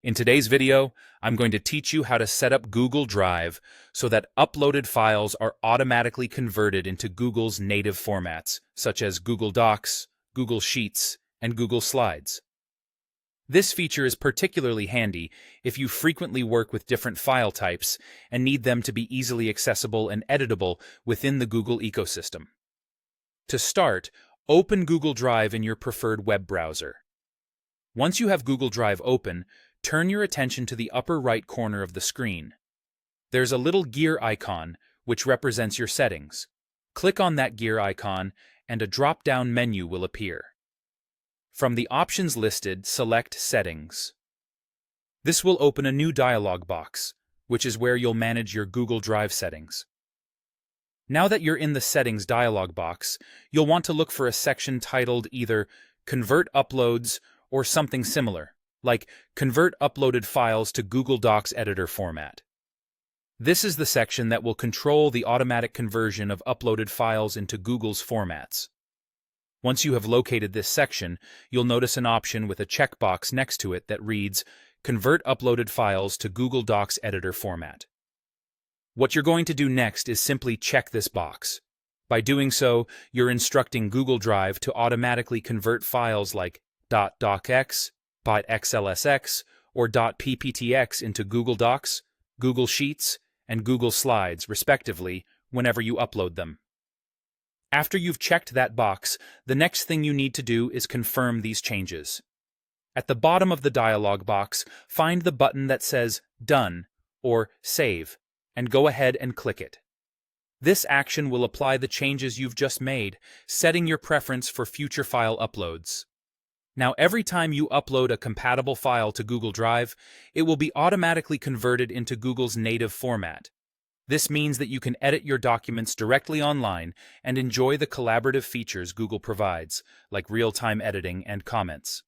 In today's video, I'm going to teach you how to set up Google Drive so that uploaded files are automatically converted into Google's native formats, such as Google Docs, Google Sheets, and Google Slides. This feature is particularly handy if you frequently work with different file types and need them to be easily accessible and editable within the Google ecosystem. To start, open Google Drive in your preferred web browser. Once you have Google Drive open, turn your attention to the upper right corner of the screen. There's a little gear icon, which represents your settings. Click on that gear icon, and a drop-down menu will appear. From the options listed, select Settings. This will open a new dialog box, which is where you'll manage your Google Drive settings. Now that you're in the Settings dialog box, you'll want to look for a section titled either Convert Uploads or something similar, like Convert Uploaded Files to Google Docs Editor Format. This is the section that will control the automatic conversion of uploaded files into Google's formats. Once you have located this section, you'll notice an option with a checkbox next to it that reads, Convert Uploaded Files to Google Docs Editor Format. What you're going to do next is simply check this box. By doing so, you're instructing Google Drive to automatically convert files like .docx, .xlsx, or .pptx into Google Docs, Google Sheets, and Google Slides, respectively, whenever you upload them. After you've checked that box, the next thing you need to do is confirm these changes. At the bottom of the dialog box, find the button that says Done or Save, and go ahead and click it. This action will apply the changes you've just made, setting your preference for future file uploads. Now, every time you upload a compatible file to Google Drive, it will be automatically converted into Google's native format. This means that you can edit your documents directly online and enjoy the collaborative features Google provides, like real-time editing and comments.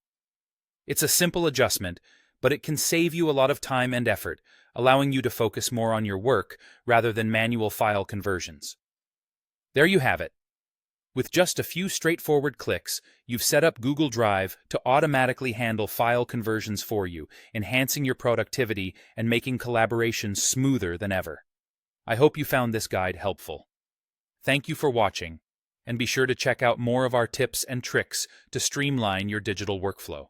It's a simple adjustment, but it can save you a lot of time and effort, allowing you to focus more on your work rather than manual file conversions. There you have it. With just a few straightforward clicks, you've set up Google Drive to automatically handle file conversions for you, enhancing your productivity and making collaboration smoother than ever. I hope you found this guide helpful. Thank you for watching, and be sure to check out more of our tips and tricks to streamline your digital workflow.